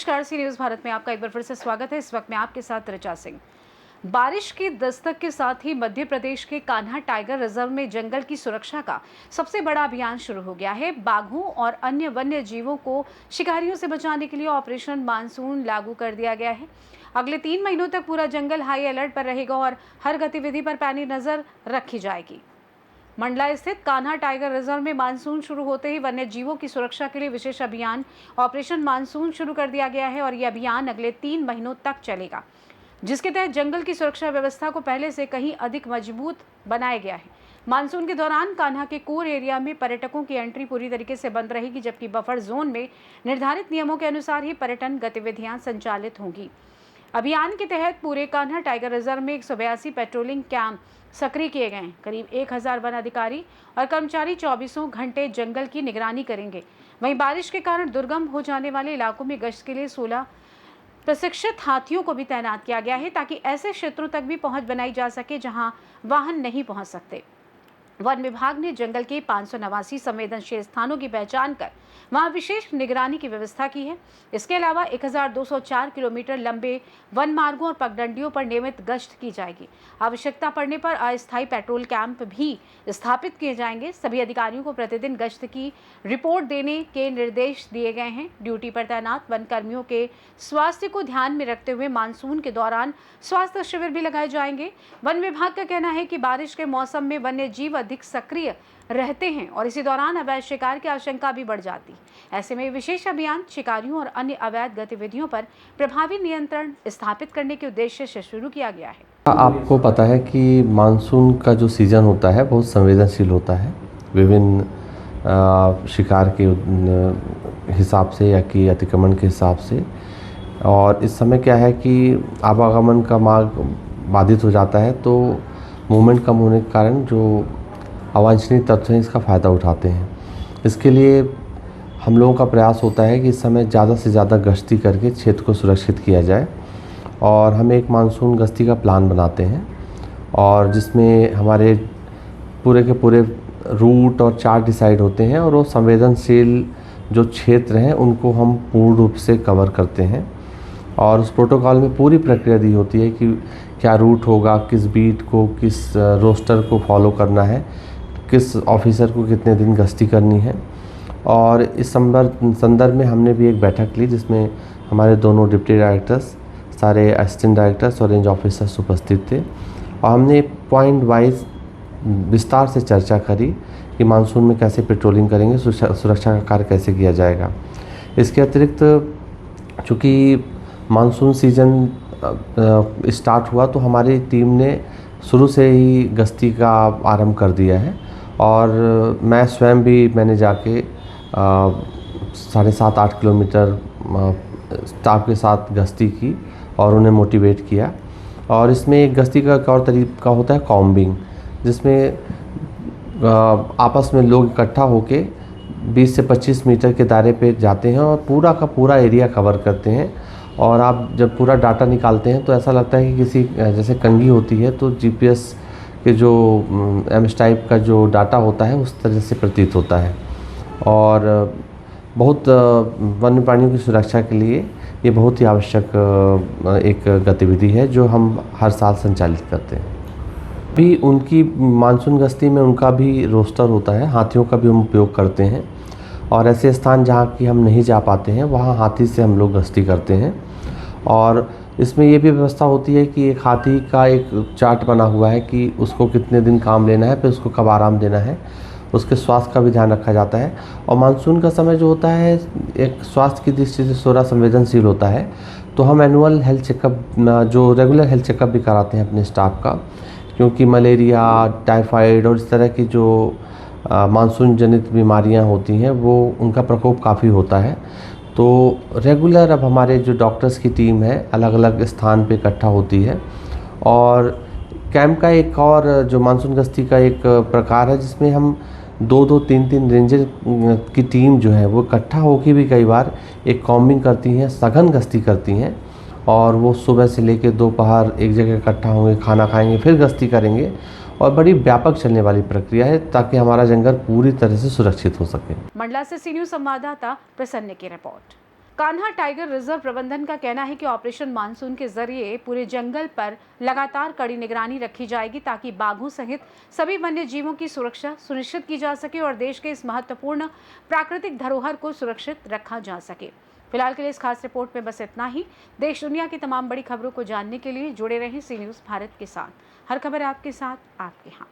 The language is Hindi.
नमस्कार, सी न्यूज़ भारत में आपका एक बार फिर से स्वागत है। इस वक्त मैं आपके साथ ऋचा सिंह। बारिश की दस्तक के साथ ही मध्य प्रदेश के कान्हा टाइगर रिजर्व में जंगल की सुरक्षा का सबसे बड़ा अभियान शुरू हो गया है। बाघों और अन्य वन्य जीवों को शिकारियों से बचाने के लिए ऑपरेशन मानसून लागू कर दिया गया है। अगले 3 महीनों तक पूरा जंगल हाई अलर्ट पर रहेगा और हर गतिविधि पर पैनी नजर रखी जाएगी। मंडला स्थित कान्हा टाइगर रिजर्व में मानसून शुरू होते ही वन्य जीवों की सुरक्षा के लिए विशेष अभियान ऑपरेशन मानसून शुरू कर दिया गया है और यह अभियान अगले 3 महीनों तक चलेगा, जिसके तहत जंगल की सुरक्षा व्यवस्था को पहले से कहीं अधिक मजबूत बनाया गया है। मानसून के दौरान कान्हा के कोर एरिया में पर्यटकों की एंट्री पूरी तरीके से बंद रहेगी, जबकि बफर जोन में निर्धारित नियमों के अनुसार ही पर्यटन गतिविधियां संचालित होंगी। अभियान के तहत पूरे कान्हा टाइगर रिजर्व में 182 पेट्रोलिंग कैंप सक्रिय किए गए हैं। करीब 1000 वन अधिकारी और कर्मचारी 24 घंटे जंगल की निगरानी करेंगे। वहीं बारिश के कारण दुर्गम हो जाने वाले इलाकों में गश्त के लिए 16 प्रशिक्षित हाथियों को भी तैनात किया गया है, ताकि ऐसे क्षेत्रों तक भी पहुंच बनाई जा सके जहां वाहन नहीं पहुंच सकते। वन विभाग ने जंगल के 589 संवेदनशील स्थानों की पहचान कर वहां विशेष निगरानी की व्यवस्था की है। इसके अलावा 1204 किलोमीटर लंबे वन मार्गों और पगडंडियों पर नियमित गश्त की जाएगी। आवश्यकता पड़ने पर अस्थायी पेट्रोल कैंप भी स्थापित किए जाएंगे। सभी अधिकारियों को प्रतिदिन गश्त की रिपोर्ट देने के निर्देश दिए गए हैं। ड्यूटी पर तैनात वन कर्मियों के स्वास्थ्य को ध्यान में रखते हुए मानसून के दौरान स्वास्थ्य शिविर भी लगाए जाएंगे। वन विभाग का कहना है कि बारिश के मौसम में वन्य जीव अधिक सक्रिय रहते हैं और इसी दौरान अवैध शिकार की आशंका भी बढ़ जाती है। ऐसे में विशेष अभियान शिकारियों और अन्य अवैध गतिविधियों पर प्रभावी नियंत्रण स्थापित करने के उद्देश्य से शुरू किया गया है। आपको पता है कि मानसून का जो सीज़न होता है बहुत संवेदनशील होता है विभिन्न शिकार के हिसाब से या कि अतिक्रमण के हिसाब से। और इस समय क्या है कि आवागमन का मार्ग बाधित हो जाता है, तो मूवमेंट कम होने के कारण जो अवांछनीय तत्व हैं इसका फ़ायदा उठाते हैं। इसके लिए हम लोगों का प्रयास होता है कि इस समय ज़्यादा से ज़्यादा गश्ती करके क्षेत्र को सुरक्षित किया जाए। और हम एक मानसून गश्ती का प्लान बनाते हैं और जिसमें हमारे पूरे के पूरे रूट और चार्ट डिसाइड होते हैं और वो संवेदनशील जो क्षेत्र हैं उनको हम पूर्ण रूप से कवर करते हैं। और उस प्रोटोकॉल में पूरी प्रक्रिया दी होती है कि क्या रूट होगा, किस बीट को, किस रोस्टर को फॉलो करना है, किस ऑफिसर को कितने दिन गश्ती करनी है। और इस संदर्भ में हमने भी एक बैठक ली जिसमें हमारे दोनों डिप्टी डायरेक्टर्स, सारे असिस्टेंट डायरेक्टर्स और रेंज ऑफिसर्स उपस्थित थे और हमने पॉइंट वाइज विस्तार से चर्चा करी कि मानसून में कैसे पेट्रोलिंग करेंगे, सुरक्षा का कार्य कैसे किया जाएगा। इसके अतिरिक्त चूँकि मानसून सीज़न स्टार्ट हुआ तो हमारी टीम ने शुरू से ही गश्ती का आरंभ कर दिया है और मैं स्वयं भी मैंने जाके 7.5-8 किलोमीटर स्टाफ के साथ गश्ती की और उन्हें मोटिवेट किया। और इसमें एक गश्ती का एक और तरीका होता है कॉम्बिंग, जिसमें आपस में लोग इकट्ठा होके 20 से 25 मीटर के दायरे पे जाते हैं और पूरा का पूरा एरिया कवर करते हैं। और आप जब पूरा डाटा निकालते हैं तो ऐसा लगता है कि किसी जैसे कंघी होती है तो जीपीएस के जो एमएस टाइप का जो डाटा होता है उस तरह से प्रतीत होता है। और बहुत वन्य प्राणियों की सुरक्षा के लिए ये बहुत ही आवश्यक एक गतिविधि है जो हम हर साल संचालित करते हैं। भी उनकी मानसून गश्ती में उनका भी रोस्टर होता है, हाथियों का भी हम उपयोग करते हैं और ऐसे स्थान जहाँ कि हम नहीं जा पाते हैं वहाँ हाथी से हम लोग गश्ती करते हैं। और इसमें ये भी व्यवस्था होती है कि एक हाथी का एक चार्ट बना हुआ है कि उसको कितने दिन काम लेना है, फिर उसको कब आराम देना है, उसके स्वास्थ्य का भी ध्यान रखा जाता है। और मानसून का समय जो होता है एक स्वास्थ्य की दृष्टि से थोड़ा संवेदनशील होता है, तो हम एनुअल हेल्थ चेकअप जो रेगुलर हेल्थ चेकअप भी कराते हैं अपने स्टाफ का, क्योंकि मलेरिया, टाइफाइड और इस तरह की जो मानसून जनित बीमारियां होती हैं वो उनका प्रकोप काफ़ी होता है। तो रेगुलर अब हमारे जो डॉक्टर्स की टीम है अलग अलग स्थान पे इकट्ठा होती है। और कैंप का एक और जो मानसून गश्ती का एक प्रकार है जिसमें हम 2-2, 3-3 रेंजर की टीम जो है वो इकट्ठा होकर भी कई बार एक कॉम्बिंग करती हैं, सघन गश्ती करती हैं। और वो सुबह से लेकर दोपहर एक जगह इकट्ठा होंगे, खाना खाएंगे, फिर गश्ती करेंगे और बड़ी व्यापक चलने वाली प्रक्रिया है ताकि हमारा जंगल पूरी तरह से सुरक्षित हो सके। मंडला से सी न्यूज़ संवाददाता प्रसन्न की रिपोर्ट। कान्हा टाइगर रिजर्व प्रबंधन का कहना है कि ऑपरेशन मानसून के जरिए पूरे जंगल पर लगातार कड़ी निगरानी रखी जाएगी ताकि बाघों सहित सभी वन्य जीवों की सुरक्षा सुनिश्चित की जा सके और देश के इस महत्वपूर्ण प्राकृतिक धरोहर को सुरक्षित रखा जा सके। फिलहाल के लिए इस खास रिपोर्ट में बस इतना ही। देश दुनिया की तमाम बड़ी खबरों को जानने के लिए जुड़े रहें सी न्यूज़ भारत के साथ। हर खबर आपके साथ, आपके यहाँ।